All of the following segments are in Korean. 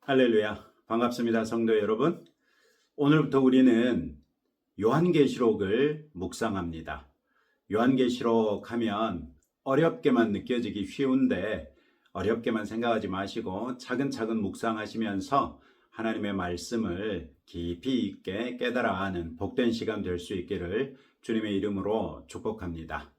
할렐루야. 반갑습니다. 성도 여러분. 오늘부터 우리는 요한계시록을 묵상합니다. 요한계시록 하면 어렵게만 느껴지기 쉬운데 어렵게만 생각하지 마시고 차근차근 묵상하시면서 하나님의 말씀을 깊이 있게 깨달아 아는 복된 시간 될 수 있기를 주님의 이름으로 축복합니다.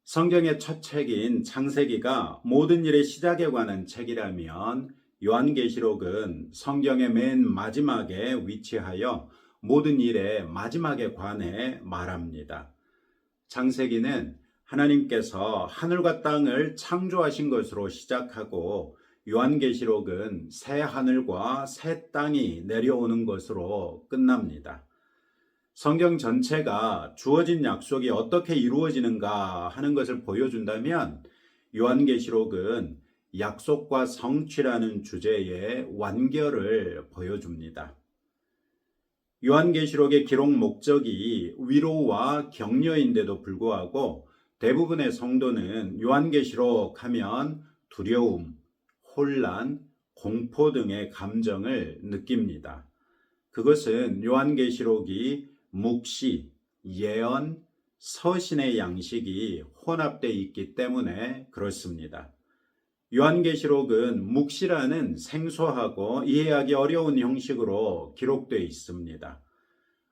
성경의 첫 책인 창세기가 모든 일의 시작에 관한 책이라면 요한계시록은 성경의 맨 마지막에 위치하여 모든 일의 마지막에 관해 말합니다. 창세기는 하나님께서 하늘과 땅을 창조하신 것으로 시작하고 요한계시록은 새 하늘과 새 땅이 내려오는 것으로 끝납니다. 성경 전체가 주어진 약속이 어떻게 이루어지는가 하는 것을 보여준다면 요한계시록은 약속과 성취라는 주제의 완결을 보여줍니다. 요한계시록의 기록 목적이 위로와 격려인데도 불구하고 대부분의 성도는 요한계시록 하면 두려움, 혼란, 공포 등의 감정을 느낍니다. 그것은 요한계시록이 묵시, 예언, 서신의 양식이 혼합되어 있기 때문에 그렇습니다. 요한계시록은 묵시라는 생소하고 이해하기 어려운 형식으로 기록되어 있습니다.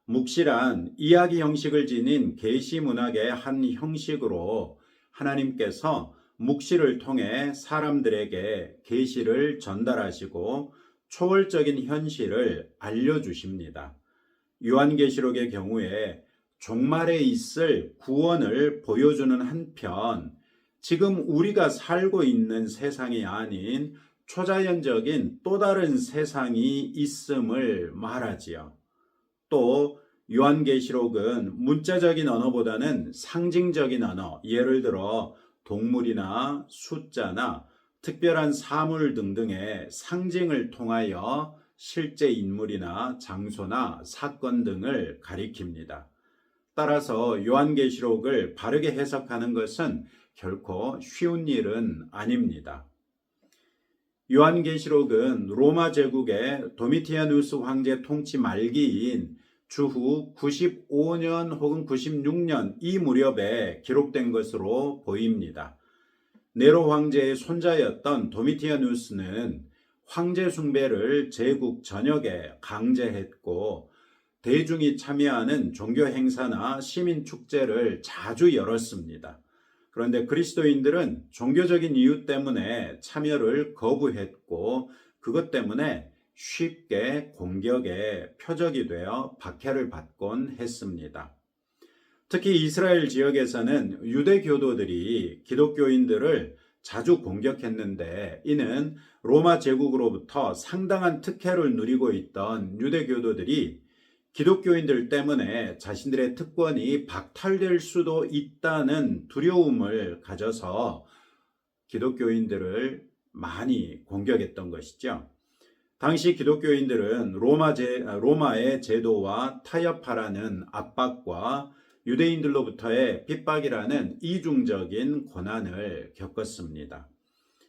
묵시란 이야기 형식을 지닌 계시 문학의 한 형식으로 하나님께서 묵시를 통해 사람들에게 계시를 전달하시고 초월적인 현실을 알려주십니다. 요한계시록의 경우에 종말에 있을 구원을 보여주는 한편 지금 우리가 살고 있는 세상이 아닌 초자연적인 또 다른 세상이 있음을 말하지요. 또 요한계시록은 문자적인 언어보다는 상징적인 언어, 예를 들어 동물이나 숫자나 특별한 사물 등등의 상징을 통하여 실제 인물이나 장소나 사건 등을 가리킵니다. 따라서 요한계시록을 바르게 해석하는 것은 결코 쉬운 일은 아닙니다. 요한계시록은 로마 제국의 도미티아누스 황제 통치 말기인 주후 95년 혹은 96년 이 무렵에 기록된 것으로 보입니다. 네로 황제의 손자였던 도미티아누스는 황제 숭배를 제국 전역에 강제했고 대중이 참여하는 종교 행사나 시민 축제를 자주 열었습니다. 그런데 그리스도인들은 종교적인 이유 때문에 참여를 거부했고 그것 때문에 쉽게 공격의 표적이 되어 박해를 받곤 했습니다. 특히 이스라엘 지역에서는 유대교도들이 기독교인들을 자주 공격했는데 이는 로마 제국으로부터 상당한 특혜를 누리고 있던 유대교도들이 기독교인들 때문에 자신들의 특권이 박탈될 수도 있다는 두려움을 가져서 기독교인들을 많이 공격했던 것이죠. 당시 기독교인들은 로마의 제도와 타협하라는 압박과 유대인들로부터의 핍박이라는 이중적인 고난을 겪었습니다.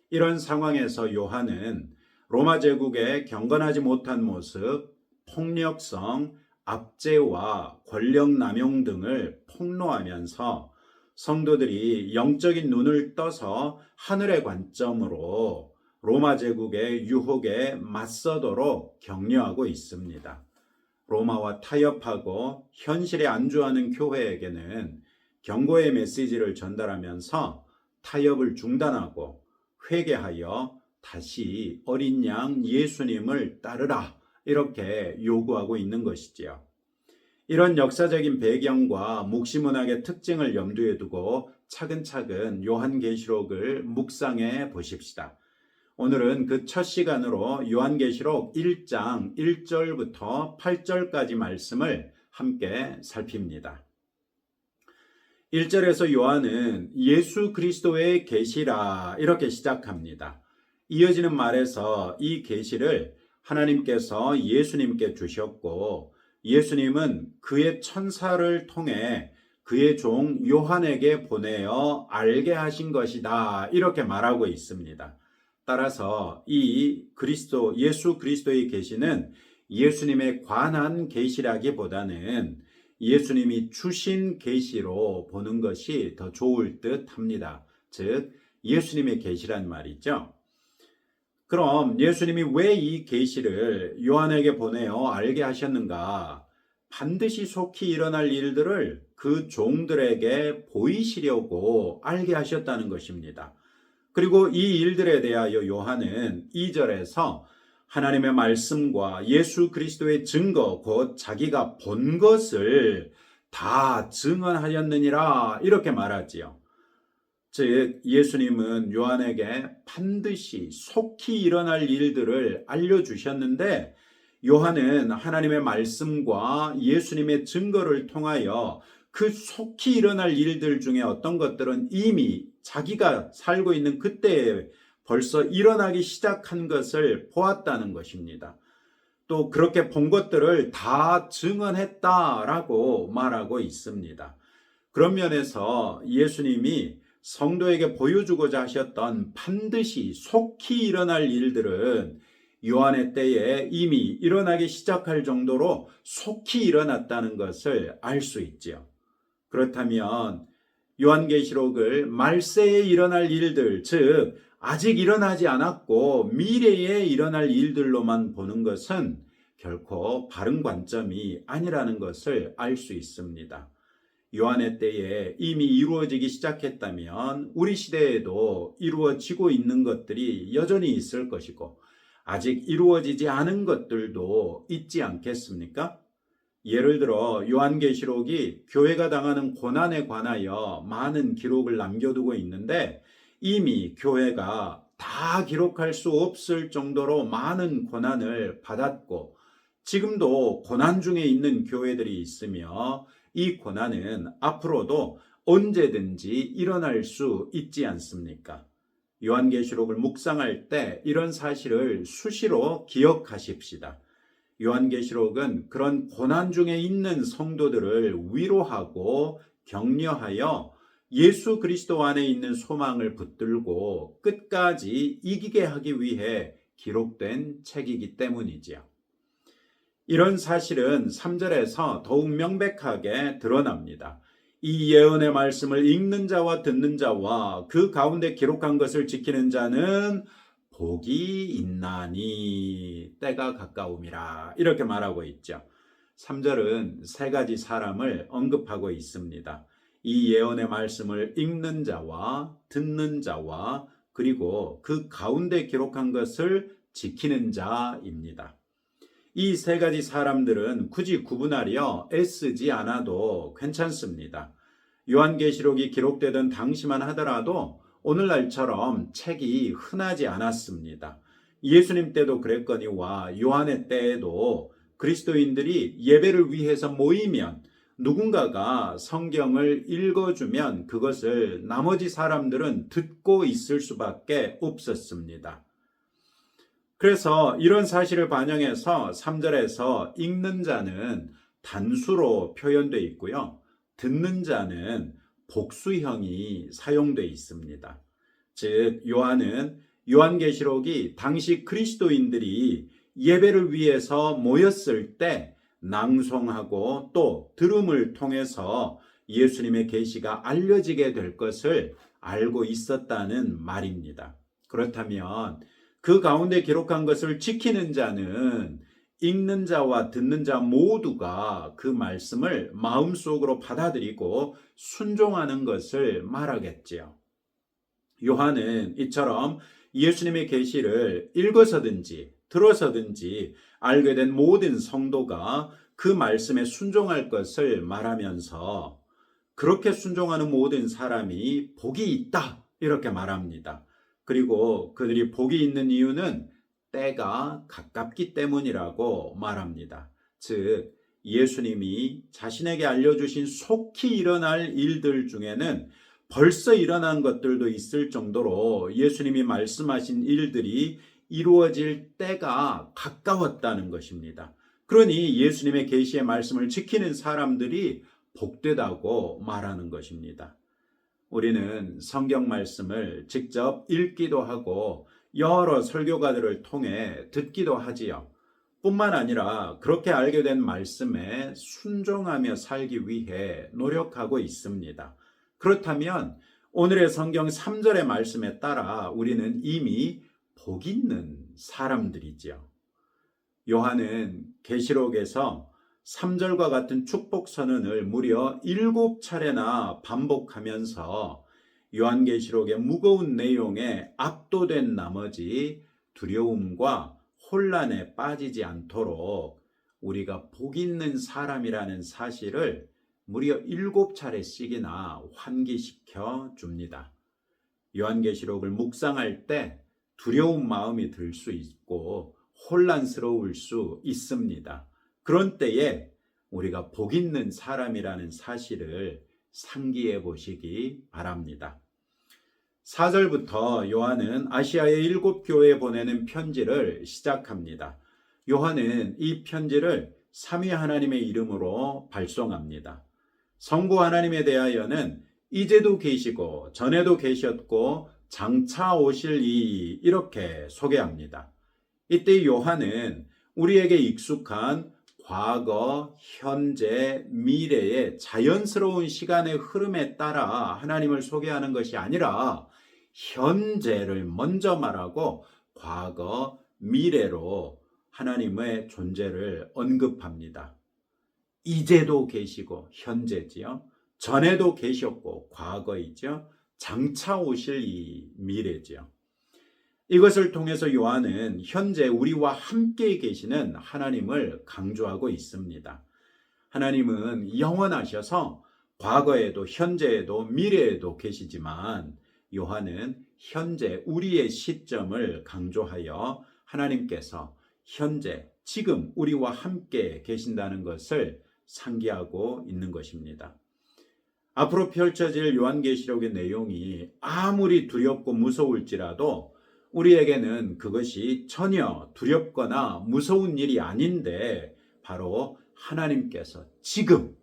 이런 상황에서 요한은 로마 제국의 경건하지 못한 모습, 폭력성, 압제와 권력 남용 등을 폭로하면서 성도들이 영적인 눈을 떠서 하늘의 관점으로 로마 제국의 유혹에 맞서도록 격려하고 있습니다. 로마와 타협하고 현실에 안주하는 교회에게는 경고의 메시지를 전달하면서 타협을 중단하고 회개하여 다시 어린 양 예수님을 따르라 이렇게 요구하고 있는 것이지요. 이런 역사적인 배경과 묵시문학의 특징을 염두에 두고 차근차근 요한계시록을 묵상해 보십시다. 오늘은 그 첫 시간으로 요한계시록 1장 1절부터 8절까지 말씀을 함께 살핍니다. 1절에서 요한은 예수 그리스도의 계시라 이렇게 시작합니다. 이어지는 말에서 이 계시를 하나님께서 예수님께 주셨고 예수님은 그의 천사를 통해 그의 종 요한에게 보내어 알게 하신 것이다 이렇게 말하고 있습니다. 따라서 이 예수 그리스도의 계시는 예수님에 관한 계시라기보다는 예수님이 주신 계시로 보는 것이 더 좋을 듯합니다. 즉 예수님의 계시란 말이죠. 그럼 예수님이 왜 이 계시를 요한에게 보내어 알게 하셨는가? 반드시 속히 일어날 일들을 그 종들에게 보이시려고 알게 하셨다는 것입니다. 그리고 이 일들에 대하여 요한은 2절에서 하나님의 말씀과 예수 그리스도의 증거, 곧 자기가 본 것을 다 증언하였느니라 이렇게 말하지요. 즉 예수님은 요한에게 반드시 속히 일어날 일들을 알려주셨는데 요한은 하나님의 말씀과 예수님의 증거를 통하여 그 속히 일어날 일들 중에 어떤 것들은 이미 자기가 살고 있는 그때에 벌써 일어나기 시작한 것을 보았다는 것입니다. 또 그렇게 본 것들을 다 증언했다라고 말하고 있습니다. 그런 면에서 예수님이 성도에게 보여주고자 하셨던 반드시 속히 일어날 일들은 요한의 때에 이미 일어나기 시작할 정도로 속히 일어났다는 것을 알 수 있지요. 그렇다면 요한계시록을 말세에 일어날 일들, 즉 아직 일어나지 않았고 미래에 일어날 일들로만 보는 것은 결코 바른 관점이 아니라는 것을 알 수 있습니다. 요한의 때에 이미 이루어지기 시작했다면 우리 시대에도 이루어지고 있는 것들이 여전히 있을 것이고 아직 이루어지지 않은 것들도 있지 않겠습니까? 예를 들어 요한계시록이 교회가 당하는 고난에 관하여 많은 기록을 남겨두고 있는데 이미 교회가 다 기록할 수 없을 정도로 많은 고난을 받았고 지금도 고난 중에 있는 교회들이 있으며 이 고난은 앞으로도 언제든지 일어날 수 있지 않습니까? 요한계시록을 묵상할 때 이런 사실을 수시로 기억하십시다. 요한계시록은 그런 고난 중에 있는 성도들을 위로하고 격려하여 예수 그리스도 안에 있는 소망을 붙들고 끝까지 이기게 하기 위해 기록된 책이기 때문이지요. 이런 사실은 3절에서 더욱 명백하게 드러납니다. 이 예언의 말씀을 읽는 자와 듣는 자와 그 가운데 기록한 것을 지키는 자는 복이 있나니 때가 가까움이라 이렇게 말하고 있죠. 3절은 세 가지 사람을 언급하고 있습니다. 이 예언의 말씀을 읽는 자와 듣는 자와 그리고 그 가운데 기록한 것을 지키는 자입니다. 이 세 가지 사람들은 굳이 구분하려 애쓰지 않아도 괜찮습니다. 요한계시록이 기록되던 당시만 하더라도 오늘날처럼 책이 흔하지 않았습니다. 예수님 때도 그랬거니와 요한의 때에도 그리스도인들이 예배를 위해서 모이면 누군가가 성경을 읽어주면 그것을 나머지 사람들은 듣고 있을 수밖에 없었습니다. 그래서 이런 사실을 반영해서 3절에서 읽는 자는 단수로 표현되어 있고요. 듣는 자는 복수형이 사용되어 있습니다. 즉 요한은 요한계시록이 당시 그리스도인들이 예배를 위해서 모였을 때 낭송하고 또 들음을 통해서 예수님의 계시가 알려지게 될 것을 알고 있었다는 말입니다. 그렇다면 그 가운데 기록한 것을 지키는 자는 읽는 자와 듣는 자 모두가 그 말씀을 마음속으로 받아들이고 순종하는 것을 말하겠지요. 요한은 이처럼 예수님의 계시를 읽어서든지 들어서든지 알게 된 모든 성도가 그 말씀에 순종할 것을 말하면서 그렇게 순종하는 모든 사람이 복이 있다 이렇게 말합니다. 그리고 그들이 복이 있는 이유는 때가 가깝기 때문이라고 말합니다. 즉 예수님이 자신에게 알려주신 속히 일어날 일들 중에는 벌써 일어난 것들도 있을 정도로 예수님이 말씀하신 일들이 이루어질 때가 가까웠다는 것입니다. 그러니 예수님의 계시의 말씀을 지키는 사람들이 복되다고 말하는 것입니다. 우리는 성경 말씀을 직접 읽기도 하고 여러 설교가들을 통해 듣기도 하지요. 뿐만 아니라 그렇게 알게 된 말씀에 순종하며 살기 위해 노력하고 있습니다. 그렇다면 오늘의 성경 3절의 말씀에 따라 우리는 이미 복 있는 사람들이지요. 요한은 계시록에서 3절과 같은 축복 선언을 무려 7차례나 반복하면서 요한계시록의 무거운 내용에 압도된 나머지 두려움과 혼란에 빠지지 않도록 우리가 복 있는 사람이라는 사실을 무려 7차례씩이나 환기시켜 줍니다. 요한계시록을 묵상할 때 두려운 마음이 들 수 있고 혼란스러울 수 있습니다. 그런 때에 우리가 복 있는 사람이라는 사실을 상기해 보시기 바랍니다. 4절부터 요한은 아시아의 7교회에 보내는 편지를 시작합니다. 요한은 이 편지를 삼위 하나님의 이름으로 발송합니다. 성부 하나님에 대하여는 이제도 계시고 전에도 계셨고 장차 오실 이 이렇게 소개합니다. 이때 요한은 우리에게 익숙한 과거, 현재, 미래의 자연스러운 시간의 흐름에 따라 하나님을 소개하는 것이 아니라 현재를 먼저 말하고 과거, 미래로 하나님의 존재를 언급합니다. 이제도 계시고 현재지요. 전에도 계셨고 과거이죠. 장차 오실 이 미래지요. 이것을 통해서 요한은 현재 우리와 함께 계시는 하나님을 강조하고 있습니다. 하나님은 영원하셔서 과거에도 현재에도 미래에도 계시지만 요한은 현재 우리의 시점을 강조하여 하나님께서 현재 지금 우리와 함께 계신다는 것을 상기하고 있는 것입니다. 앞으로 펼쳐질 요한계시록의 내용이 아무리 두렵고 무서울지라도 우리에게는 그것이 전혀 두렵거나 무서운 일이 아닌데 바로 하나님께서 지금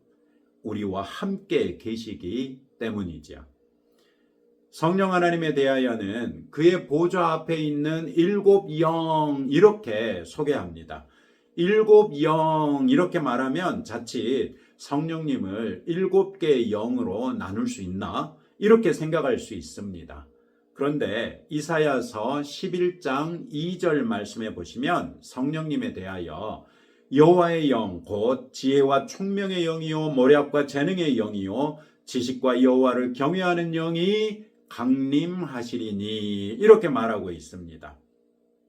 우리와 함께 계시기 때문이죠. 성령 하나님에 대하여는 그의 보좌 앞에 있는 7 영 이렇게 소개합니다. 7 영 이렇게 말하면 자칫 성령님을 7개의 영으로 나눌 수 있나? 이렇게 생각할 수 있습니다. 그런데 이사야서 11장 2절 말씀에 보시면 성령님에 대하여 여호와의 영 곧 지혜와 총명의 영이요 모략과 재능의 영이요 지식과 여호와를 경외하는 영이 강림하시리니 이렇게 말하고 있습니다.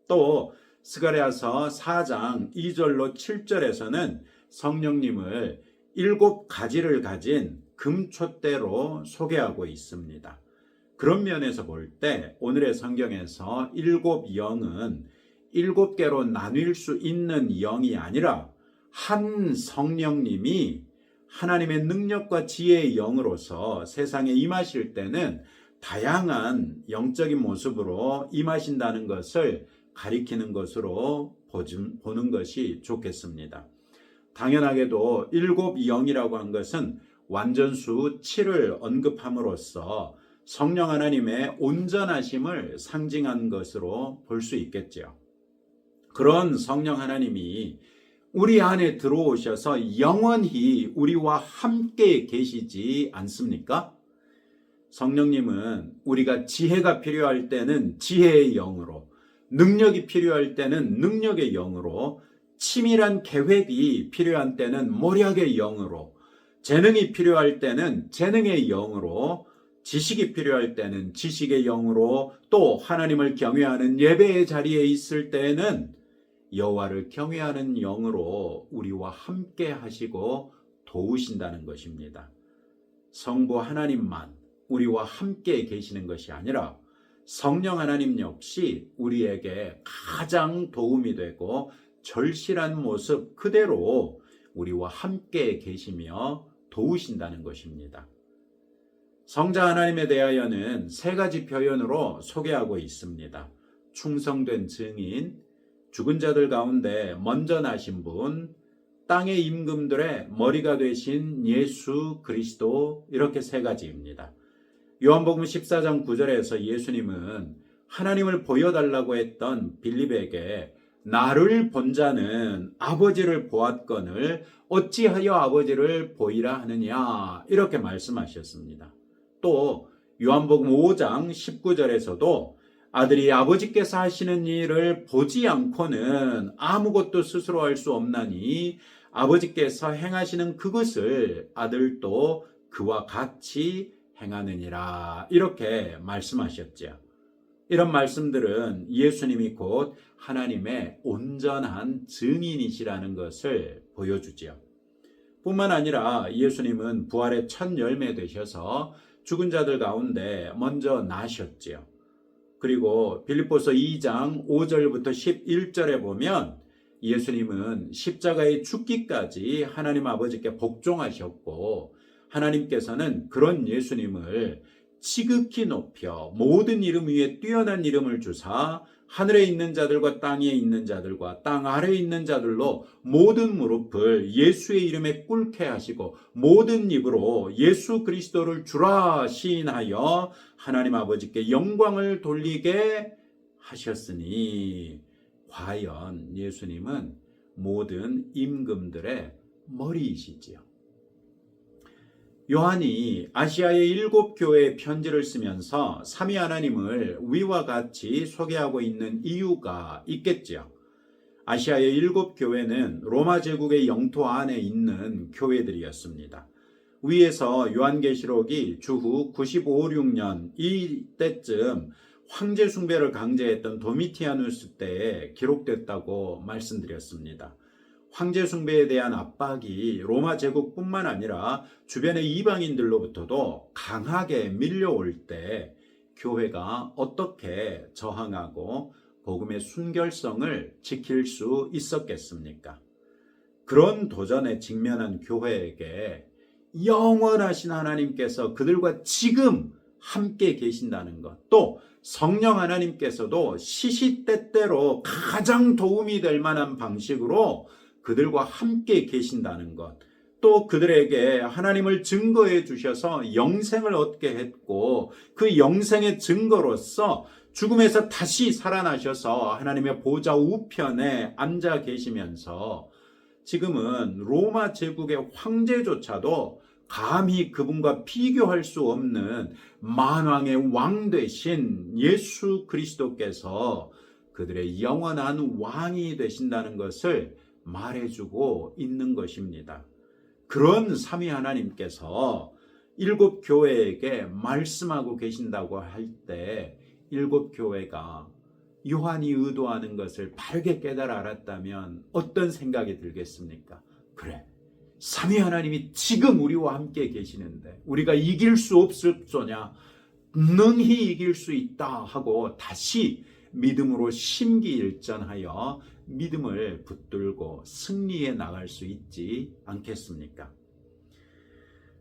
또 스가랴서 4장 2절로 7절에서는 성령님을 7가지를 가진 금촛대로 소개하고 있습니다. 그런 면에서 볼 때 오늘의 성경에서 7 영은 7개로 나뉠 수 있는 영이 아니라 한 성령님이 하나님의 능력과 지혜의 영으로서 세상에 임하실 때는 다양한 영적인 모습으로 임하신다는 것을 가리키는 것으로 보는 것이 좋겠습니다. 당연하게도 7 영이라고 한 것은 완전수 7을 언급함으로써 성령 하나님의 온전하심을 상징한 것으로 볼 수 있겠죠. 그런 성령 하나님이 우리 안에 들어오셔서 영원히 우리와 함께 계시지 않습니까? 성령님은 우리가 지혜가 필요할 때는 지혜의 영으로, 능력이 필요할 때는 능력의 영으로, 치밀한 계획이 필요한 때는 모략의 영으로, 재능이 필요할 때는 재능의 영으로, 지식이 필요할 때는 지식의 영으로, 또 하나님을 경외하는 예배의 자리에 있을 때에는 여호와를 경외하는 영으로 우리와 함께 하시고 도우신다는 것입니다. 성부 하나님만 우리와 함께 계시는 것이 아니라 성령 하나님 역시 우리에게 가장 도움이 되고 절실한 모습 그대로 우리와 함께 계시며 도우신다는 것입니다. 성자 하나님에 대하여는 3가지 표현으로 소개하고 있습니다. 충성된 증인, 죽은 자들 가운데 먼저 나신 분, 땅의 임금들의 머리가 되신 예수 그리스도 이렇게 3가지입니다. 요한복음 14장 9절에서 예수님은 하나님을 보여달라고 했던 빌립에게 나를 본 자는 아버지를 보았거늘 어찌하여 아버지를 보이라 하느냐 이렇게 말씀하셨습니다. 또 요한복음 5장 19절에서도 아들이 아버지께서 하시는 일을 보지 않고는 아무것도 스스로 할 수 없나니 아버지께서 행하시는 그것을 아들도 그와 같이 행하느니라 이렇게 말씀하셨죠. 이런 말씀들은 예수님이 곧 하나님의 온전한 증인이시라는 것을 보여주지요. 뿐만 아니라 예수님은 부활의 첫 열매 되셔서 죽은 자들 가운데 먼저 나셨지요. 그리고 빌립보서 2장 5절부터 11절에 보면 예수님은 십자가에 죽기까지 하나님 아버지께 복종하셨고 하나님께서는 그런 예수님을 지극히 높여 모든 이름 위에 뛰어난 이름을 주사 하늘에 있는 자들과 땅에 있는 자들과 땅 아래에 있는 자들로 모든 무릎을 예수의 이름에 꿇게 하시고 모든 입으로 예수 그리스도를 주라 시인하여 하나님 아버지께 영광을 돌리게 하셨으니 과연 예수님은 모든 임금들의 머리이시지요. 요한이 아시아의 7 교회에 편지를 쓰면서 삼위 하나님을 위와 같이 소개하고 있는 이유가 있겠지요. 아시아의 7 교회는 로마 제국의 영토 안에 있는 교회들이었습니다. 위에서 요한계시록이 주후 95, 6년 이때쯤 황제 숭배를 강제했던 도미티아누스 때에 기록됐다고 말씀드렸습니다. 황제 숭배에 대한 압박이 로마 제국뿐만 아니라 주변의 이방인들로부터도 강하게 밀려올 때 교회가 어떻게 저항하고 복음의 순결성을 지킬 수 있었겠습니까? 그런 도전에 직면한 교회에게 영원하신 하나님께서 그들과 지금 함께 계신다는 것, 또 성령 하나님께서도 시시때때로 가장 도움이 될 만한 방식으로 그들과 함께 계신다는 것, 또 그들에게 하나님을 증거해 주셔서 영생을 얻게 했고 그 영생의 증거로서 죽음에서 다시 살아나셔서 하나님의 보좌 우편에 앉아 계시면서 지금은 로마 제국의 황제조차도 감히 그분과 비교할 수 없는 만왕의 왕 되신 예수 그리스도께서 그들의 영원한 왕이 되신다는 것을 말해주고 있는 것입니다. 그런 삼위 하나님께서 7 교회에게 말씀하고 계신다고 할 때 7 교회가 요한이 의도하는 것을 바르게 깨달아 알았다면 어떤 생각이 들겠습니까? 그래, 삼위 하나님이 지금 우리와 함께 계시는데 우리가 이길 수 없을소냐? 능히 이길 수 있다 하고 다시 믿음으로 심기일전하여 믿음을 붙들고 승리해 나갈 수 있지 않겠습니까?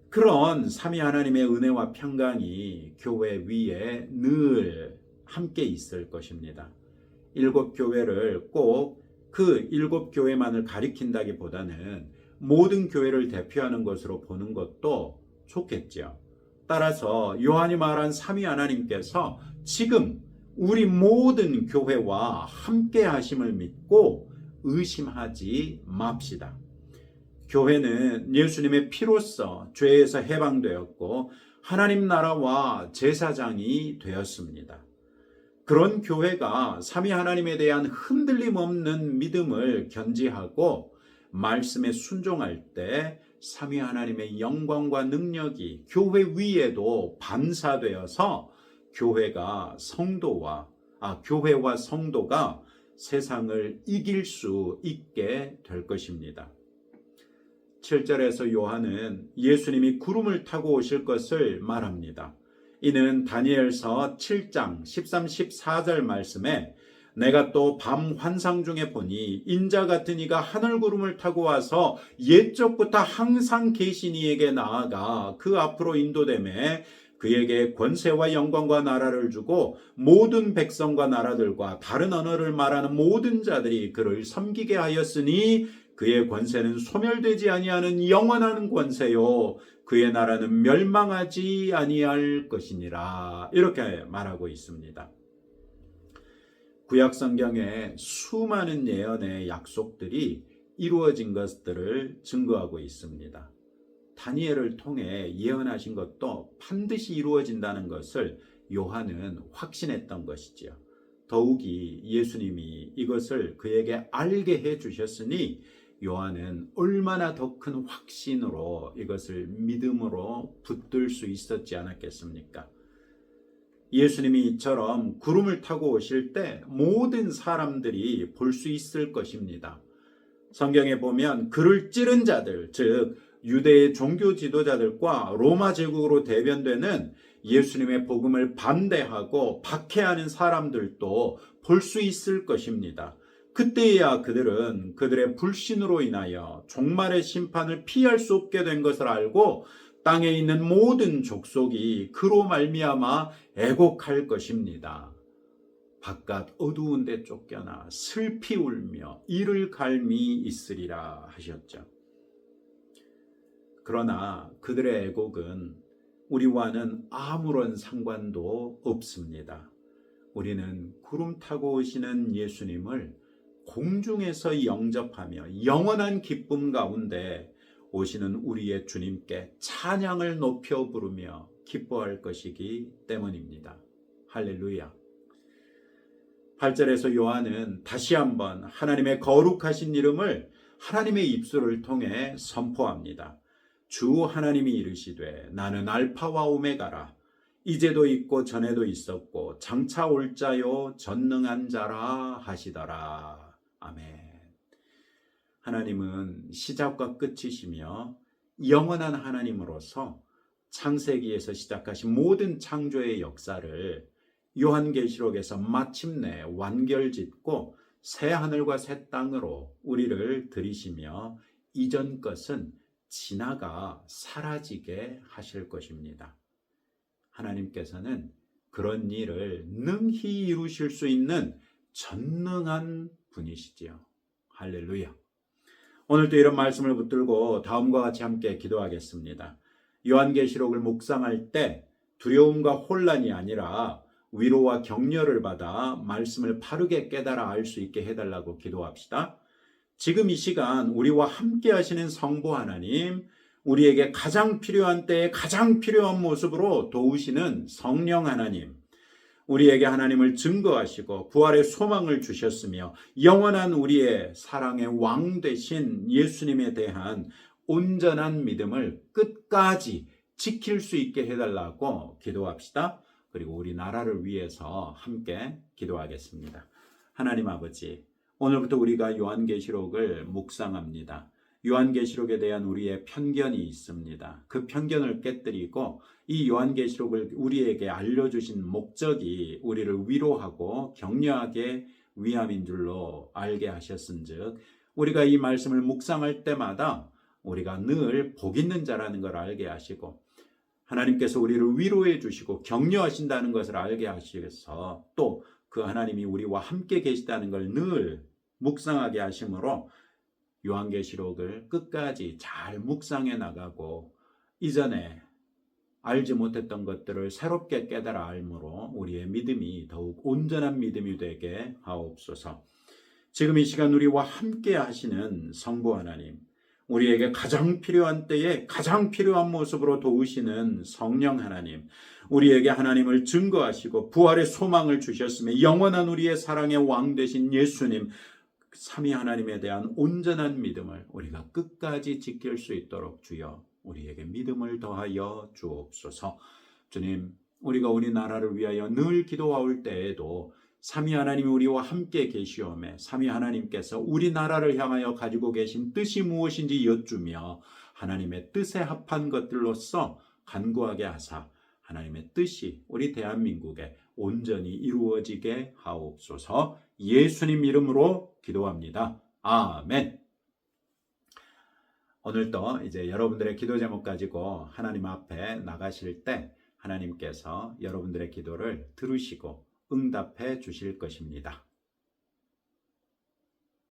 그런 삼위 하나님의 은혜와 평강이 교회 위에 늘 함께 있을 것입니다. 7 교회를 꼭 그 7 교회만을 가리킨다기보다는 모든 교회를 대표하는 것으로 보는 것도 좋겠죠. 따라서 요한이 말한 삼위 하나님께서 지금 우리 모든 교회와 함께 하심을 믿고 의심하지 맙시다. 교회는 예수님의 피로써 죄에서 해방되었고 하나님 나라와 제사장이 되었습니다. 그런 교회가 삼위 하나님에 대한 흔들림 없는 믿음을 견지하고 말씀에 순종할 때 삼위 하나님의 영광과 능력이 교회 위에도 반사되어서 교회와 성도가 세상을 이길 수 있게 될 것입니다. 7절에서 요한은 예수님이 구름을 타고 오실 것을 말합니다. 이는 다니엘서 7장 13, 14절 말씀에 내가 또 밤 환상 중에 보니 인자 같은 이가 하늘 구름을 타고 와서 옛적부터 항상 계신 이에게 나아가 그 앞으로 인도되매 그에게 권세와 영광과 나라를 주고 모든 백성과 나라들과 다른 언어를 말하는 모든 자들이 그를 섬기게 하였으니 그의 권세는 소멸되지 아니하는 영원한 권세요 그의 나라는 멸망하지 아니할 것이니라 이렇게 말하고 있습니다. 구약 성경에 수많은 예언의 약속들이 이루어진 것들을 증거하고 있습니다. 다니엘을 통해 예언하신 것도 반드시 이루어진다는 것을 요한은 확신했던 것이지요. 더욱이 예수님이 이것을 그에게 알게 해 주셨으니 요한은 얼마나 더 큰 확신으로 이것을 믿음으로 붙들 수 있었지 않았겠습니까? 예수님이 이처럼 구름을 타고 오실 때 모든 사람들이 볼 수 있을 것입니다. 성경에 보면 그를 찌른 자들, 즉 유대의 종교 지도자들과 로마 제국으로 대변되는 예수님의 복음을 반대하고 박해하는 사람들도 볼 수 있을 것입니다. 그때야 그들은 그들의 불신으로 인하여 종말의 심판을 피할 수 없게 된 것을 알고 땅에 있는 모든 족속이 그로 말미암아 애곡할 것입니다. 바깥 어두운 데 쫓겨나 슬피 울며 이를 갈미 있으리라 하셨죠. 그러나 그들의 애곡은 우리와는 아무런 상관도 없습니다. 우리는 구름 타고 오시는 예수님을 공중에서 영접하며 영원한 기쁨 가운데 오시는 우리의 주님께 찬양을 높여 부르며 기뻐할 것이기 때문입니다. 할렐루야. 8절에서 요한은 다시 한번 하나님의 거룩하신 이름을 하나님의 입술을 통해 선포합니다. 주 하나님이 이르시되 나는 알파와 오메가라. 이제도 있고 전에도 있었고 장차 올 자요 전능한 자라 하시더라. 아멘. 하나님은 시작과 끝이시며 영원한 하나님으로서 창세기에서 시작하신 모든 창조의 역사를 요한계시록에서 마침내 완결짓고 새 하늘과 새 땅으로 우리를 들이시며 이전 것은 지나가 사라지게 하실 것입니다. 하나님께서는 그런 일을 능히 이루실 수 있는 전능한 분이시지요. 할렐루야. 오늘도 이런 말씀을 붙들고 다음과 같이 함께 기도하겠습니다. 요한계시록을 묵상할 때 두려움과 혼란이 아니라 위로와 격려를 받아 말씀을 바르게 깨달아 알 수 있게 해달라고 기도합시다. 지금 이 시간 우리와 함께 하시는 성부 하나님, 우리에게 가장 필요한 때에 가장 필요한 모습으로 도우시는 성령 하나님, 우리에게 하나님을 증거하시고 부활의 소망을 주셨으며 영원한 우리의 사랑의 왕 되신 예수님에 대한 온전한 믿음을 끝까지 지킬 수 있게 해달라고 기도합시다. 그리고 우리 나라를 위해서 함께 기도하겠습니다. 하나님 아버지, 오늘부터 우리가 요한계시록을 묵상합니다. 요한계시록에 대한 우리의 편견이 있습니다. 그 편견을 깨뜨리고 이 요한계시록을 우리에게 알려주신 목적이 우리를 위로하고 격려하게 위함인 줄로 알게 하셨은즉 우리가 이 말씀을 묵상할 때마다 우리가 늘 복 있는 자라는 걸 알게 하시고 하나님께서 우리를 위로해 주시고 격려하신다는 것을 알게 하셔서 또 그 하나님이 우리와 함께 계시다는 걸 늘 묵상하게 하심으로 요한계시록을 끝까지 잘 묵상해 나가고 이전에 알지 못했던 것들을 새롭게 깨달아 알므로 우리의 믿음이 더욱 온전한 믿음이 되게 하옵소서. 지금 이 시간 우리와 함께 하시는 성부 하나님, 우리에게 가장 필요한 때에 가장 필요한 모습으로 도우시는 성령 하나님, 우리에게 하나님을 증거하시고 부활의 소망을 주셨으며 영원한 우리의 사랑의 왕 되신 예수님, 삼위 하나님에 대한 온전한 믿음을 우리가 끝까지 지킬 수 있도록 주여 우리에게 믿음을 더하여 주옵소서. 주님, 우리가 우리나라를 위하여 늘 기도할 때에도 삼위 하나님이 우리와 함께 계시오매 삼위 하나님께서 우리나라를 향하여 가지고 계신 뜻이 무엇인지 여쭈며 하나님의 뜻에 합한 것들로서 간구하게 하사 하나님의 뜻이 우리 대한민국에 온전히 이루어지게 하옵소서. 예수님 이름으로 기도합니다. 아멘. 오늘도 이제 여러분들의 기도 제목 가지고 하나님 앞에 나가실 때 하나님께서 여러분들의 기도를 들으시고 응답해 주실 것입니다.